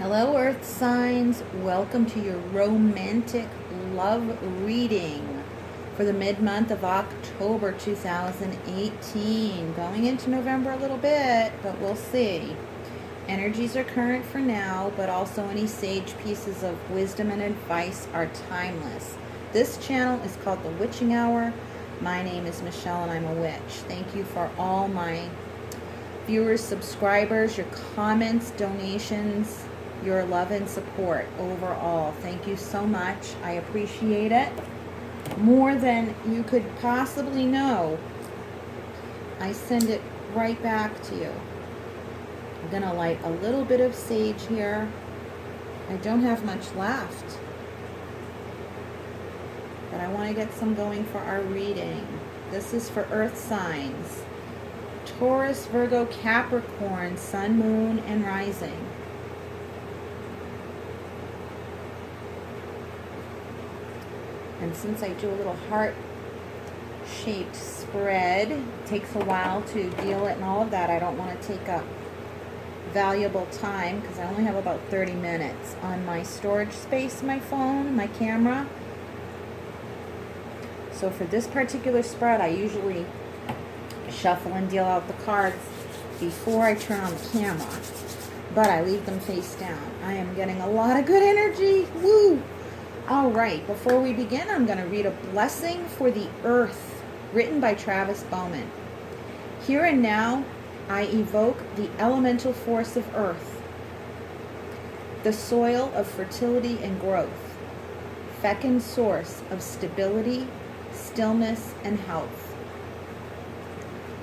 Hello, Earth signs. Welcome to your romantic love reading for the mid-month of October 2018. Going into November a little bit, but we'll see. Energies are current for now, but also any sage pieces of wisdom and advice are timeless. This channel is called The Witching Hour. My name is Michelle and I'm a witch. Thank you for all my viewers, subscribers, your comments, donations, your love and support overall. Thank you so much. I appreciate it more than you could possibly know. I send it right back to you. I'm gonna light a little bit of sage here. I don't have much left, but I want to get some going for our reading. This is for Earth signs: Taurus, Virgo, Capricorn, Sun, Moon, and Rising. And since I do a little heart-shaped spread, it takes a while to deal it and all of that. I don't want to take up valuable time because I only have about 30 minutes on my storage space, my phone, my camera. So for this particular spread, I usually shuffle and deal out the cards before I turn on the camera. But I leave them face down. I am getting a lot of good energy. Woo! All right, before we begin, I'm going to read a blessing for the earth, written by Travis Bowman. Here and now, I evoke the elemental force of earth, the soil of fertility and growth, fecund source of stability, stillness, and health.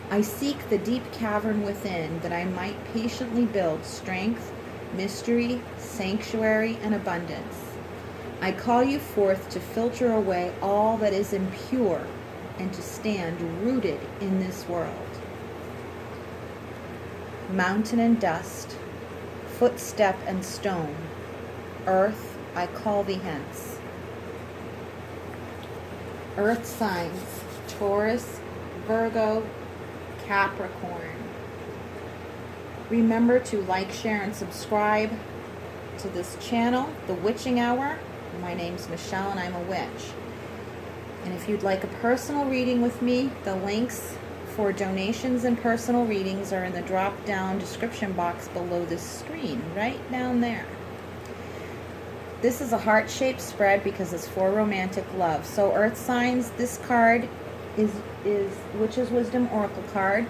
I seek the deep cavern within that I might patiently build strength, mystery, sanctuary, and abundance. I call you forth to filter away all that is impure and to stand rooted in this world. Mountain and dust, footstep and stone, earth, I call thee hence. Earth signs: Taurus, Virgo, Capricorn. Remember to like, share, and subscribe to this channel, The Witching Hour. My name's Michelle and I'm a witch. And if you'd like a personal reading with me, the links for donations and personal readings are in the drop-down description box below this screen, right down there. This is a heart-shaped spread because it's for romantic love. So Earth signs, this card is Witch's Wisdom Oracle card.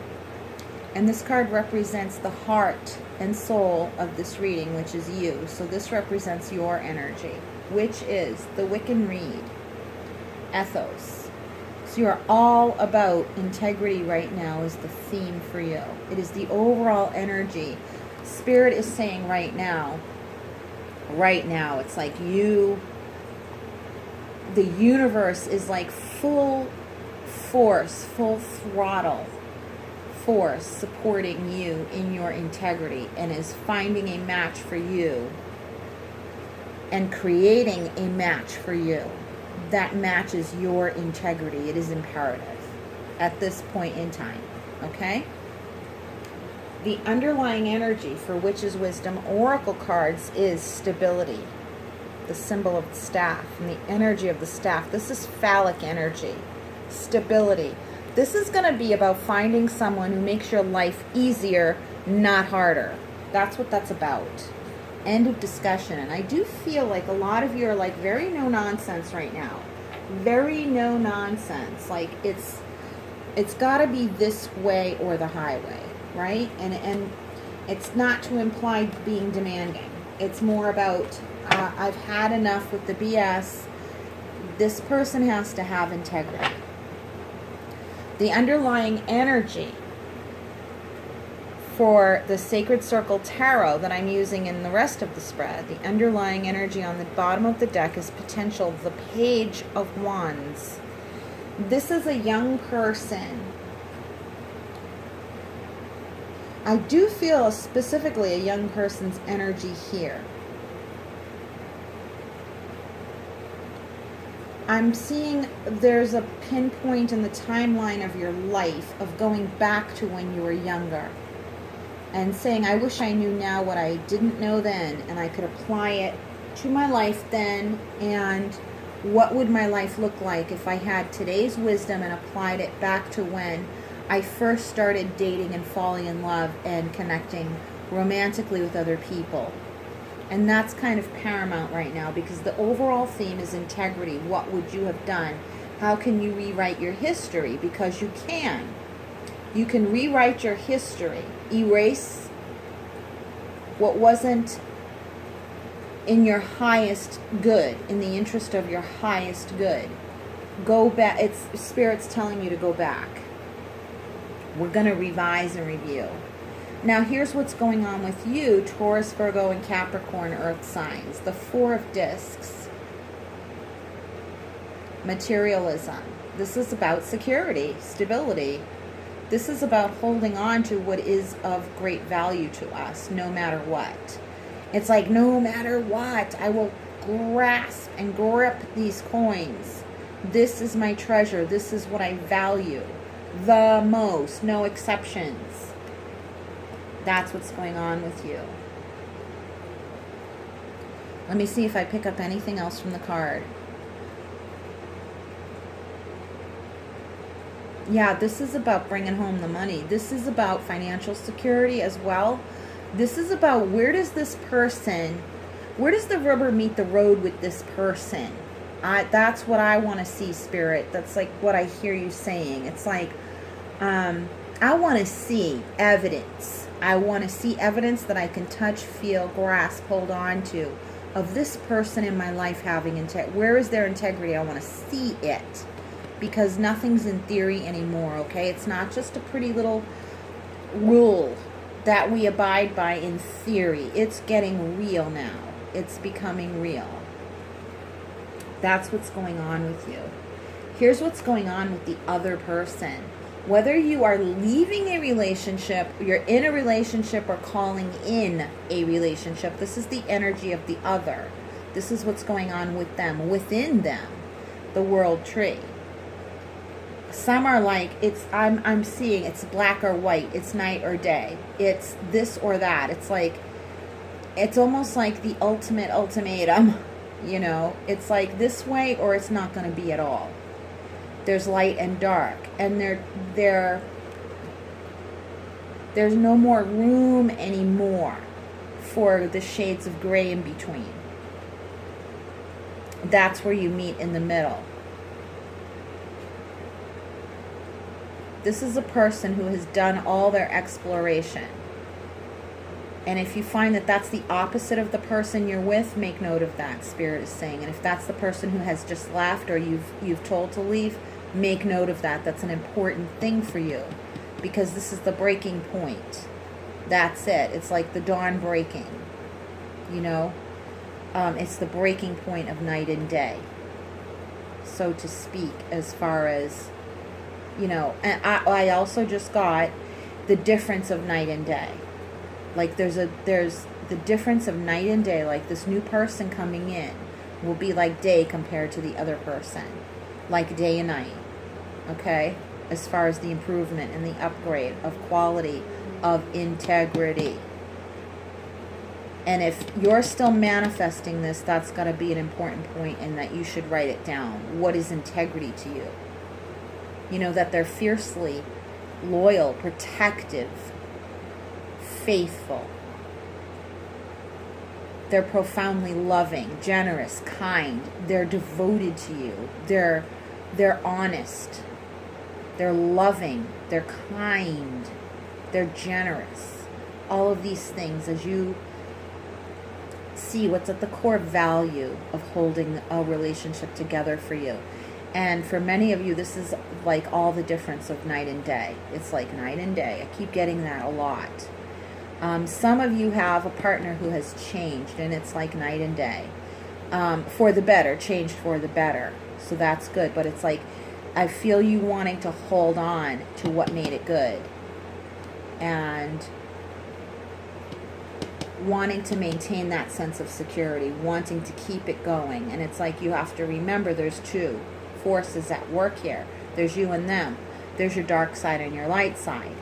And this card represents the heart and soul of this reading, which is you. So this represents your energy, which is the Wiccan Reed, ethos. So you're all about integrity right now is the theme for you. It is the overall energy. Spirit is saying right now, it's like you, the universe is like full force, full throttle force supporting you in your integrity and is finding a match for you and creating a match for you that matches your integrity. It is imperative at this point in time, okay? The underlying energy for Witch's Wisdom Oracle cards is stability, the symbol of the staff and the energy of the staff. This is phallic energy, stability. This is going to be about finding someone who makes your life easier, not harder. That's what that's about. End of discussion. And I do feel like a lot of you are like very no nonsense right now. Very no nonsense. Like it's got to be this way or the highway, right? And it's not to imply being demanding. It's more about I've had enough with the BS. This person has to have integrity. The underlying energy for the Sacred Circle Tarot that I'm using in the rest of the spread, the underlying energy on the bottom of the deck is potential, the Page of Wands. This is a young person. I do feel specifically a young person's energy here. I'm seeing there's a pinpoint in the timeline of your life of going back to when you were younger. and saying, I wish I knew now what I didn't know then, and I could apply it to my life then, and what would my life look like if I had today's wisdom and applied it back to when I first started dating and falling in love and connecting romantically with other people. And that's kind of paramount right now, because the overall theme is integrity. What would you have done? How can you rewrite your history? Because you can. You can rewrite your history. Erase what wasn't in your highest good, in the interest of your highest good. Go back. It's Spirit's telling you to go back. We're going to revise and review. Now, here's what's going on with you, Taurus, Virgo, and Capricorn earth signs. The Four of Discs. Materialism. This is about security, stability. This is about holding on to what is of great value to us, no matter what. It's like, no matter what, I will grasp and grip these coins. This is my treasure. This is what I value the most. No exceptions. That's what's going on with you. Let me see if I pick up anything else from the card. Yeah, this is about bringing home the money. This is about financial security as well. This is about, where does the rubber meet the road with this person? That's what I want to see, Spirit. That's like what I hear you saying. It's like, I want to see evidence. I want to see evidence that I can touch, feel, grasp, hold on to, of this person in my life having integrity. Where is their integrity? I want to see it. Because nothing's in theory anymore, okay? It's not just a pretty little rule that we abide by in theory. It's getting real now. It's becoming real. That's what's going on with you. Here's what's going on with the other person. Whether you are leaving a relationship, you're in a relationship, or calling in a relationship, this is the energy of the other. This is what's going on with them, within them, the world tree. Some are like, I'm seeing it's black or white, it's night or day, it's this or that. It's like, it's almost like the ultimate ultimatum, you know. It's like this way or it's not going to be at all. There's light and dark, and there's no more room anymore for the shades of gray in between. That's where you meet in the middle. This is a person who has done all their exploration. And if you find that that's the opposite of the person you're with, make note of that, Spirit is saying. And if that's the person who has just left, or you've told to leave, make note of that. That's an important thing for you, because this is the breaking point. That's it. It's like the dawn breaking, you know. It's the breaking point of night and day, so to speak, as far as, you know. And I also just got the difference of night and day. Like there's the difference of night and day. Like this new person coming in will be like day compared to the other person. Like day and night. Okay? As far as the improvement and the upgrade of quality, of integrity. And if you're still manifesting this, that's got to be an important point, and that you should write it down. What is integrity to you? You know, that they're fiercely loyal, protective, faithful. They're profoundly loving, generous, kind. They're devoted to you. They're honest. They're loving. They're kind. They're generous. All of these things, as you see what's at the core value of holding a relationship together for you. And for many of you, this is like all the difference of night and day. It's like night and day. I keep getting that a lot. Some of you have a partner who has changed, and it's like night and day. For the better, changed for the better. So that's good. But it's like, I feel you wanting to hold on to what made it good. And wanting to maintain that sense of security, wanting to keep it going. And it's like, you have to remember there's two forces at work here. There's you and them. There's your dark side and your light side.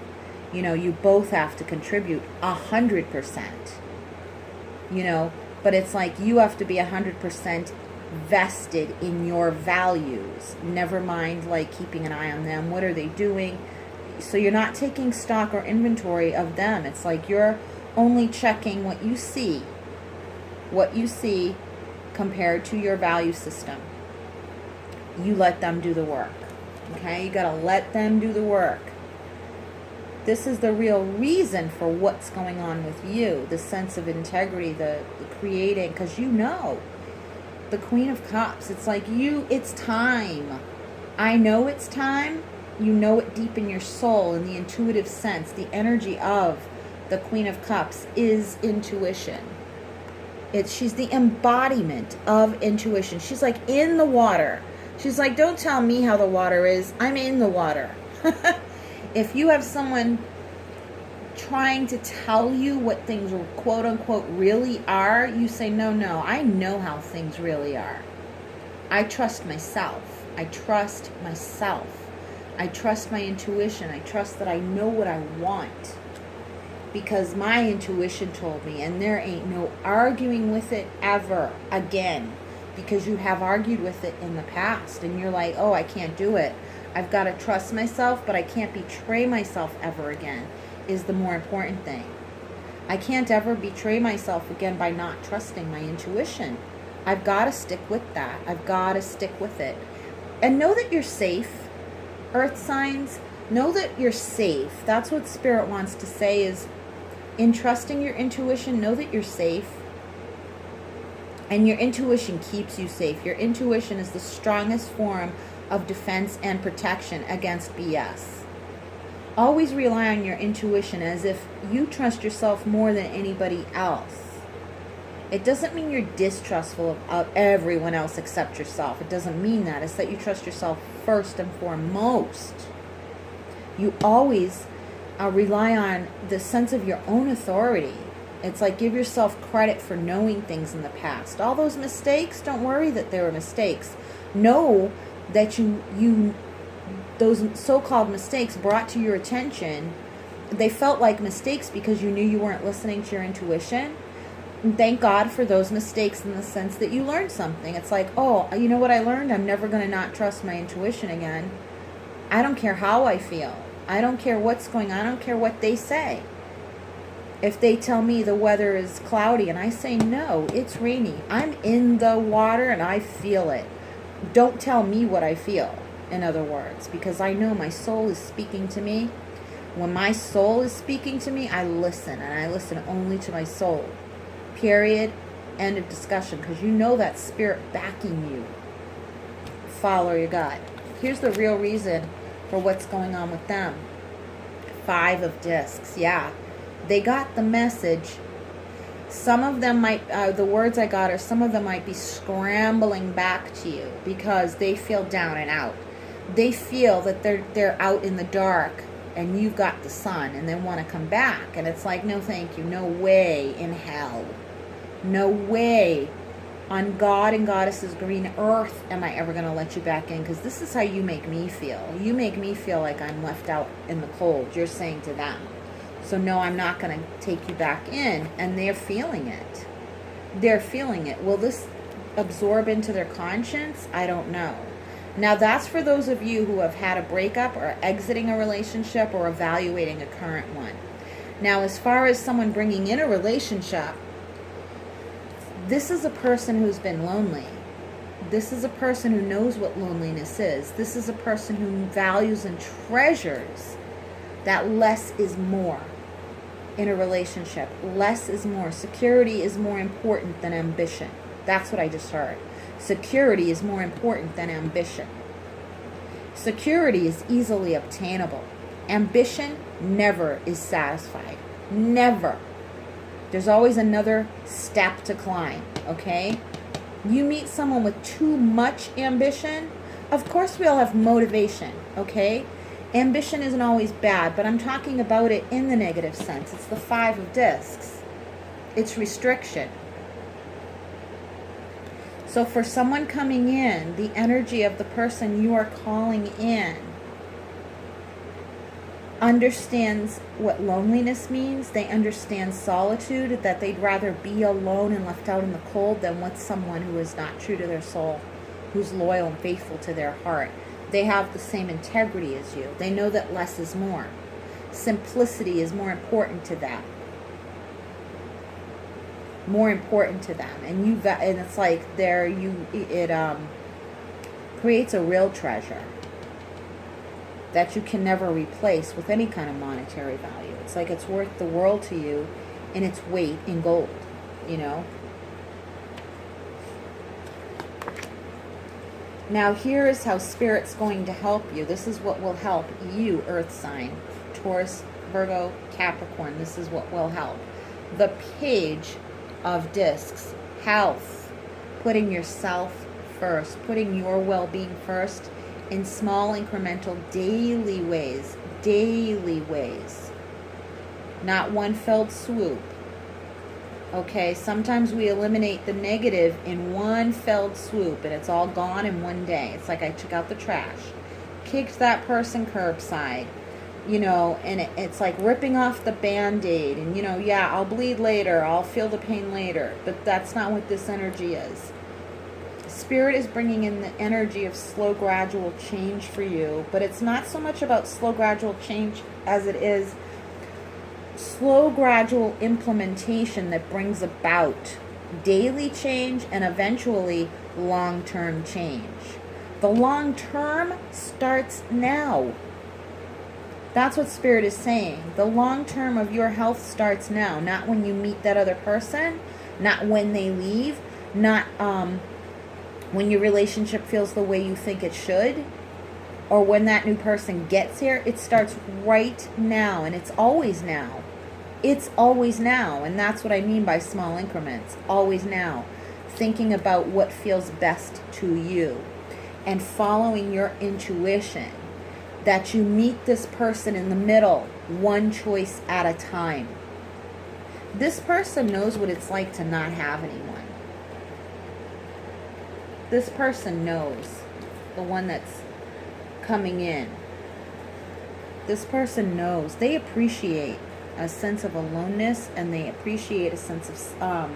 You both have to contribute 100%, but it's like you have to be 100% vested in your values. Never mind like keeping an eye on them. What are they doing? So you're not taking stock or inventory of them. It's like you're only checking what you see compared to your value system. You let them do the work. Okay? You got to let them do the work. This is the real reason for what's going on with you. The sense of integrity, the creating, because the Queen of Cups. It's like it's time. I know it's time. You know it deep in your soul, in the intuitive sense. The energy of the Queen of Cups is intuition. She's the embodiment of intuition. She's like in the water. She's like, don't tell me how the water is. I'm in the water. If you have someone trying to tell you what things quote unquote really are, you say, no, I know how things really are. I trust myself. I trust my intuition. I trust that I know what I want because my intuition told me, and there ain't no arguing with it ever again, because you have argued with it in the past and you're like, oh, I can't do it. I've got to trust myself, but I can't betray myself ever again, is the more important thing. I can't ever betray myself again by not trusting my intuition. I've got to stick with that. I've got to stick with it. And know that you're safe. Earth signs, know that you're safe. That's what Spirit wants to say, is in trusting your intuition, know that you're safe. And your intuition keeps you safe. Your intuition is the strongest form of defense and protection against BS. Always rely on your intuition as if you trust yourself more than anybody else. It doesn't mean you're distrustful of everyone else except yourself. It doesn't mean that. It's that you trust yourself first and foremost. You always rely on the sense of your own authority. It's like, give yourself credit for knowing things in the past. All those mistakes, don't worry that they were mistakes. Know that those so-called mistakes brought to your attention, they felt like mistakes because you knew you weren't listening to your intuition. And thank God for those mistakes in the sense that you learned something. It's like, oh, you know what I learned? I'm never going to not trust my intuition again. I don't care how I feel. I don't care what's going on. I don't care what they say. If they tell me the weather is cloudy and I say, no, it's rainy, I'm in the water and I feel it. Don't tell me what I feel, in other words, because I know my soul is speaking to me. When my soul is speaking to me, I listen, and I listen only to my soul. Period. End of discussion, because you know that Spirit backing you. Follow your gut. Here's the real reason for what's going on with them. 5 of Discs. Yeah. They got the message. Some of them might, the words I got are, some of them might be scrambling back to you because they feel down and out. They feel that they're out in the dark and you've got the sun, and they want to come back. And it's like, no thank you. No way in hell. No way on God and Goddess's green earth am I ever going to let you back in, because this is how you make me feel. You make me feel like I'm left out in the cold. You're saying to them. So no, I'm not going to take you back in. And they're feeling it. They're feeling it. Will this absorb into their conscience? I don't know. Now that's for those of you who have had a breakup or exiting a relationship or evaluating a current one. Now as far as someone bringing in a relationship, this is a person who's been lonely. This is a person who knows what loneliness is. This is a person who values and treasures that less is more in a relationship. Less is more. Security is more important than ambition. That's what I just heard. Security is more important than ambition. Security is easily obtainable. Ambition never is satisfied. Never. There's always another step to climb, okay? You meet someone with too much ambition, of course we all have motivation, okay? Ambition isn't always bad, but I'm talking about it in the negative sense. It's the 5 of Discs. It's restriction. So for someone coming in, the energy of the person you are calling in understands what loneliness means. They understand solitude, that they'd rather be alone and left out in the cold than with someone who is not true to their soul, who's loyal and faithful to their heart. They have the same integrity as you. They know that less is more. Simplicity is more important to them. More important to them. And it's like it creates a real treasure that you can never replace with any kind of monetary value. It's like it's worth the world to you in its weight in gold, you know. Now here is how Spirit's going to help you. This is what will help you, Earth sign, Taurus, Virgo, Capricorn. This is what will help. The Page of Discs, health, putting yourself first, putting your well-being first in small incremental daily ways, not one fell swoop. Okay, sometimes we eliminate the negative in one fell swoop and it's all gone in one day. It's like I took out the trash, kicked that person curbside, you know, and it's like ripping off the Band-Aid and, you know, yeah, I'll bleed later, I'll feel the pain later, but that's not what this energy is. Spirit is bringing in the energy of slow, gradual change for you, but it's not so much about slow, gradual change as it is slow, gradual implementation that brings about daily change and eventually long-term change. The long-term starts now. That's what Spirit is saying. The long-term of your health starts now, not when you meet that other person, not when they leave, not when your relationship feels the way you think it should, or when that new person gets here. It starts right now, and it's always now. It's always now, and that's what I mean by small increments. Always now. Thinking about what feels best to you and following your intuition, that you meet this person in the middle, one choice at a time. This person knows what it's like to not have anyone. This person knows, the one that's coming in. This person knows. They appreciate a sense of aloneness and they appreciate a sense of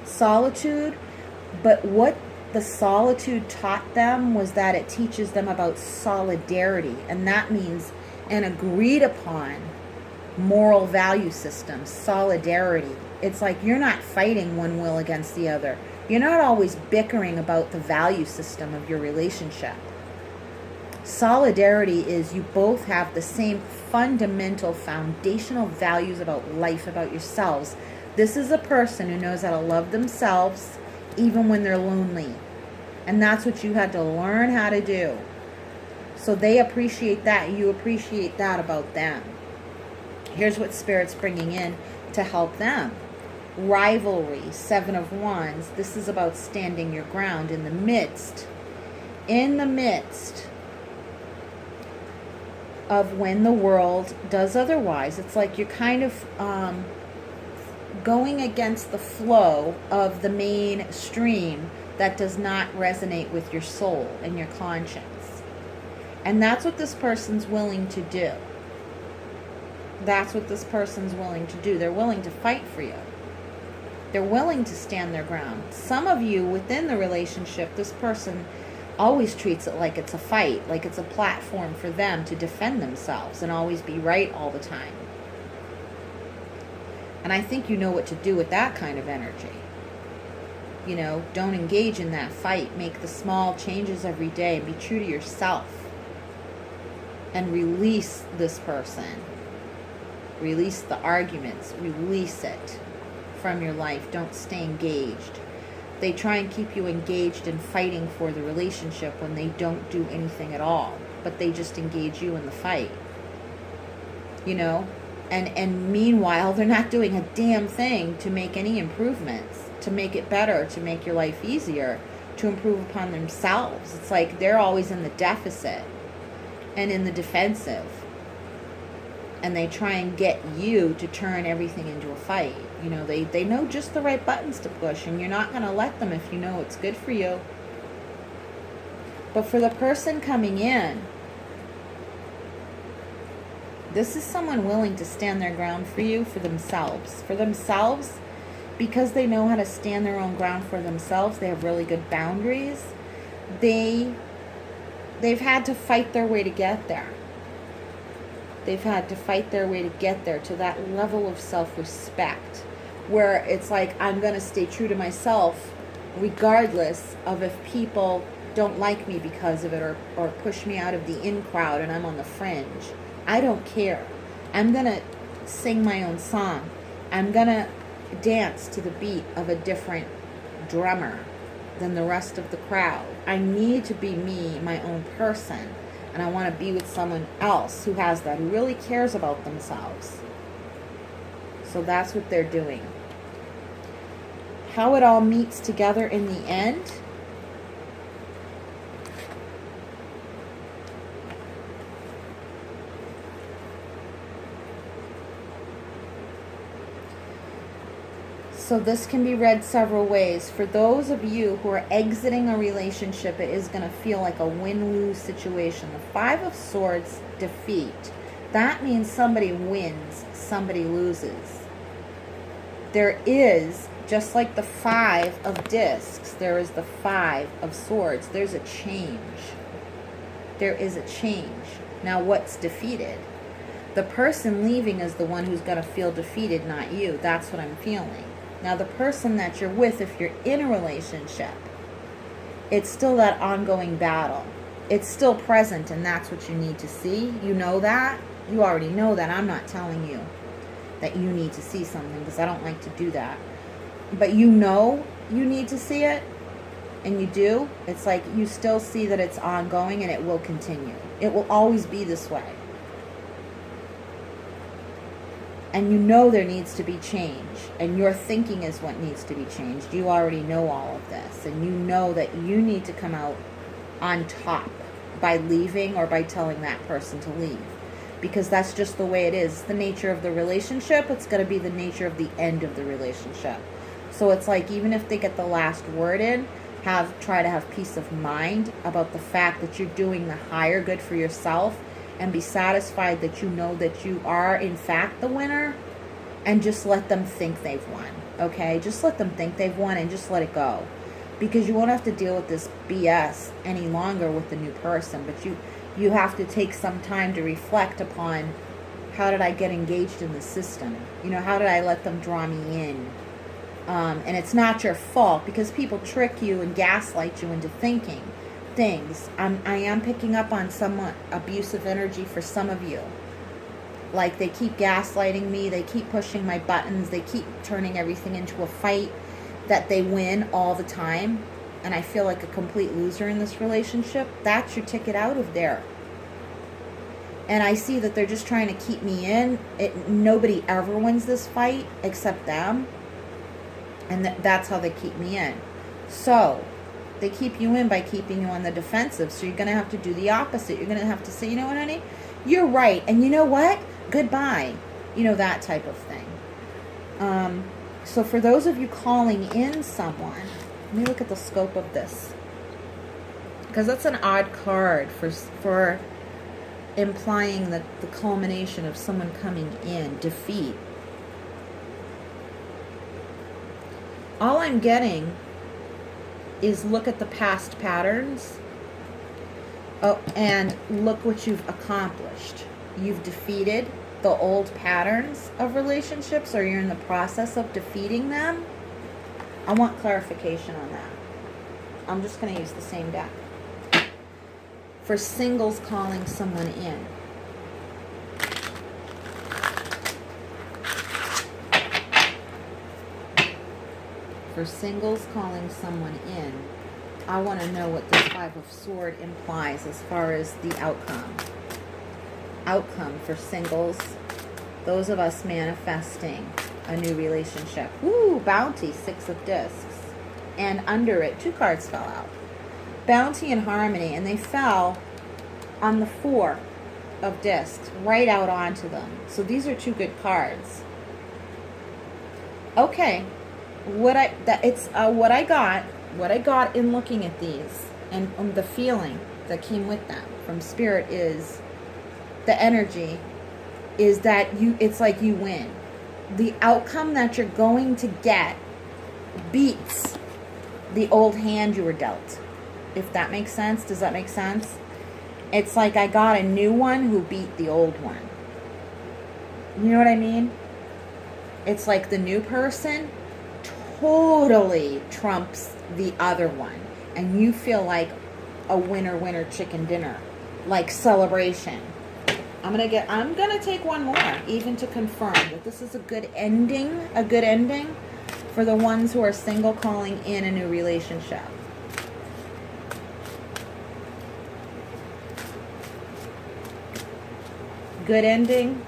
solitude. But what the solitude taught them was that it teaches them about solidarity. And that means an agreed upon moral value system, solidarity. It's like you're not fighting one will against the other. You're not always bickering about the value system of your relationship. Solidarity is you both have the same fundamental, foundational values about life, about yourselves. This is a person who knows how to love themselves even when they're lonely. And that's what you had to learn how to do. So they appreciate that. You appreciate that about them. Here's what Spirit's bringing in to help them. Rivalry, 7 of Wands. This is about standing your ground in the midst of when the world does otherwise. It's like you're kind of going against the flow of the main stream that does not resonate with your soul and your conscience. And that's what this person's willing to do. That's what this person's willing to do. They're willing to fight for you. They're willing to stand their ground. Some of you within the relationship, this person always treats it like it's a fight, like it's a platform for them to defend themselves and always be right all the time. And I think you know what to do with that kind of energy. You know, don't engage in that fight. Make the small changes every day and be true to yourself. And release this person. Release the arguments. Release it from your life. Don't stay engaged. They try and keep you engaged in fighting for the relationship when they don't do anything at all. But they just engage you in the fight. You know? And meanwhile, they're not doing a damn thing to make any improvements, to make it better, to make your life easier, to improve upon themselves. It's like they're always in the deficit and in the defensive. And they try and get you to turn everything into a fight. You know, they know just the right buttons to push, and you're not going to let them if you know it's good for you. But for the person coming in, This is someone willing to stand their ground for you, for themselves. For themselves, because they know how to stand their own ground for themselves. They have really good boundaries. They've had to fight their way to get there. They've had to fight their way to get there, to that level of self-respect, where it's like, I'm going to stay true to myself regardless of if people don't like me because of it, or push me out of the in crowd and I'm on the fringe. I don't care. I'm going to sing my own song. I'm going to dance to the beat of a different drummer than the rest of the crowd. I need to be me, my own person. And I want to be with someone else who has that, who really cares about themselves. So that's what they're doing. How it all meets together in the end. So this can be read several ways. For those of you who are exiting a relationship, it is going to feel like a win-lose situation. The Five of Swords, defeat. That means somebody wins, somebody loses. There is, just like the Five of Discs, there is the Five of Swords. There's a change. There is a change. Now, what's defeated? The person leaving is the one who's going to feel defeated, not you. That's what I'm feeling. Now, the person that you're with, if you're in a relationship, it's still that ongoing battle. It's still present, and that's what you need to see. You know that. You already know that. I'm not telling you that you need to see something, because I don't like to do that. But you know you need to see it, and you do. It's like you still see that it's ongoing, and it will continue. It will always be this way. And you know there needs to be change. And your thinking is what needs to be changed. You already know all of this. And you know that you need to come out on top by leaving, or by telling that person to leave. Because that's just the way it is. It's the nature of the relationship. It's going to be the nature of the end of the relationship. So it's like, even if they get the last word in, try to have peace of mind about the fact that you're doing the higher good for yourself. And be satisfied that you know that you are, in fact, the winner. And just let them think they've won. Okay? Just let them think they've won, and just let it go. Because you won't have to deal with this BS any longer with the new person. But you have to take some time to reflect upon, how did I get engaged in the system? You know, how did I let them draw me in? And it's not your fault, because people trick you and gaslight you into thinking things. I am picking up on somewhat abusive energy for some of you. Like, they keep gaslighting me, they keep pushing my buttons, they keep turning everything into a fight that they win all the time, and I feel like a complete loser in this relationship. That's your ticket out of there. And I see that they're just trying to keep me in. Nobody ever wins this fight except them, and that's how they keep me in. So they keep you in by keeping you on the defensive. So you're going to have to do the opposite. You're going to have to say, you know what, honey? You're right. And you know what? Goodbye. You know, that type of thing. So for those of you calling in someone, let me look at the scope of this. Because that's an odd card for implying the culmination of someone coming in. Defeat. All I'm getting is, look at the past patterns. Oh, and look what you've accomplished. You've defeated the old patterns of relationships, or you're in the process of defeating them. I want clarification on that. I'm just going to use the same deck. For singles calling someone in. For singles calling someone in, I want to know what this Five of Swords implies as far as the outcome. Outcome for singles, those of us manifesting a new relationship. Woo, bounty, Six of Discs. And under it, 2 cards fell out. Bounty and harmony, and they fell on the 4 of Discs, right out onto them. So these are 2 good cards. Okay. What I got in looking at these, and the feeling that came with them from Spirit, is the energy is that it's like you win. The outcome that you're going to get beats the old hand you were dealt. If that makes sense. Does that make sense? It's like I got a new one who beat the old one. You know what I mean? It's like the new person totally trumps the other one. And you feel like a winner chicken dinner. Like celebration. I'm gonna take one more, even to confirm that this is a good ending for the ones who are single calling in a new relationship. Good ending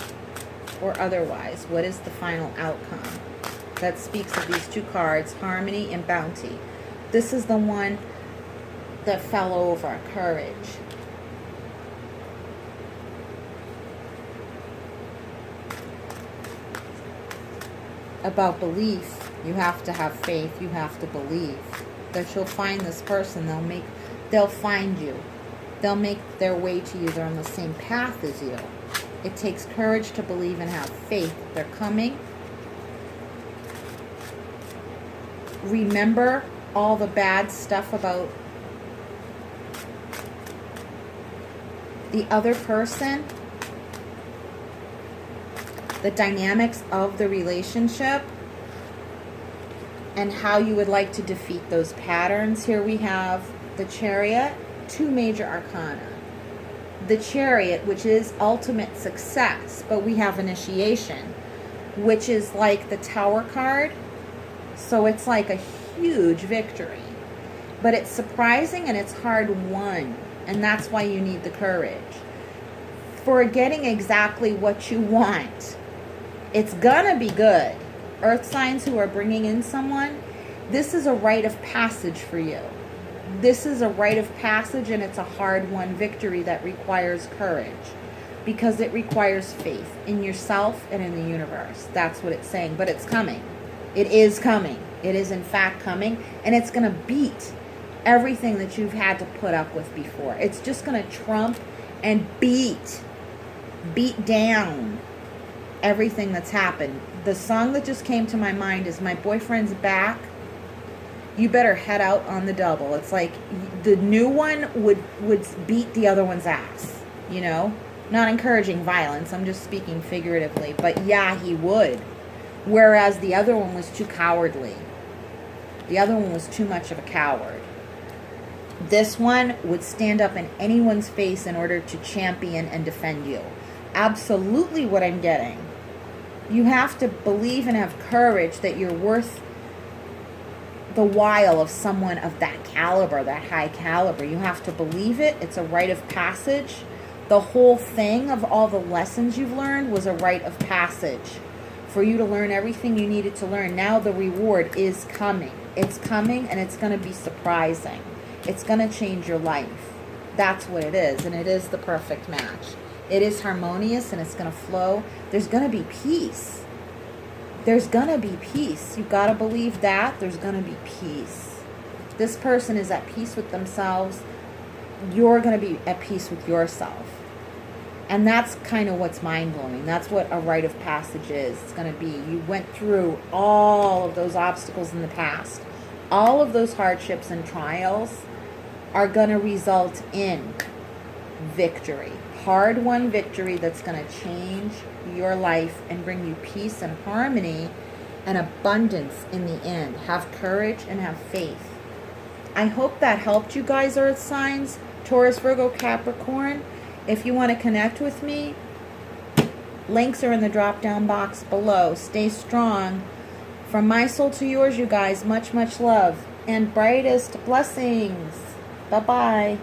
or otherwise, what is the final outcome? That speaks of these two cards, harmony and bounty. This is the one that fell over, courage. About belief, you have to have faith, you have to believe that you'll find this person, they'll find you. They'll make their way to you, they're on the same path as you. It takes courage to believe and have faith. They're coming. Remember all the bad stuff about the other person, the dynamics of the relationship, and how you would like to defeat those patterns. Here we have the Chariot, two major arcana. The Chariot, which is ultimate success, but we have initiation, which is like the Tower card. So it's like a huge victory. But it's surprising and it's hard won. And that's why you need the courage. For getting exactly what you want, it's gonna be good. Earth signs who are bringing in someone, this is a rite of passage for you. This is a rite of passage, and it's a hard-won victory that requires courage because it requires faith in yourself and in the universe. That's what it's saying. But it's coming. It is coming. It is, in fact, coming, and it's going to beat everything that you've had to put up with before. It's just going to trump and beat down everything that's happened. The song that just came to my mind is My Boyfriend's Back. You better head out on the double. It's like the new one would beat the other one's ass, you know? Not encouraging violence. I'm just speaking figuratively. But yeah, he would. Whereas the other one was too cowardly. The other one was too much of a coward. This one would stand up in anyone's face in order to champion and defend you. Absolutely what I'm getting. You have to believe and have courage that you're worth the while of someone of that caliber, that high caliber. You have to believe it. It's a rite of passage. The whole thing of all the lessons you've learned was a rite of passage for you to learn everything you needed to learn. Now the reward is coming. It's coming, and it's going to be surprising. It's going to change your life. That's what it is, and it is the perfect match. It is harmonious, and it's going to flow. There's going to be peace. There's going to be peace. You've got to believe that. There's going to be peace. This person is at peace with themselves. You're going to be at peace with yourself. And that's kind of what's mind-blowing. That's what a rite of passage is. It's going to be. You went through all of those obstacles in the past. All of those hardships and trials are going to result in victory. Hard-won victory that's going to change your life and bring you peace and harmony and abundance in the end. Have courage and have faith. I hope that helped you guys, Earth signs, Taurus, Virgo, Capricorn. If you want to connect with me, links are in the drop-down box below. Stay strong. From my soul to yours, you guys, much, much love and brightest blessings. Bye-bye.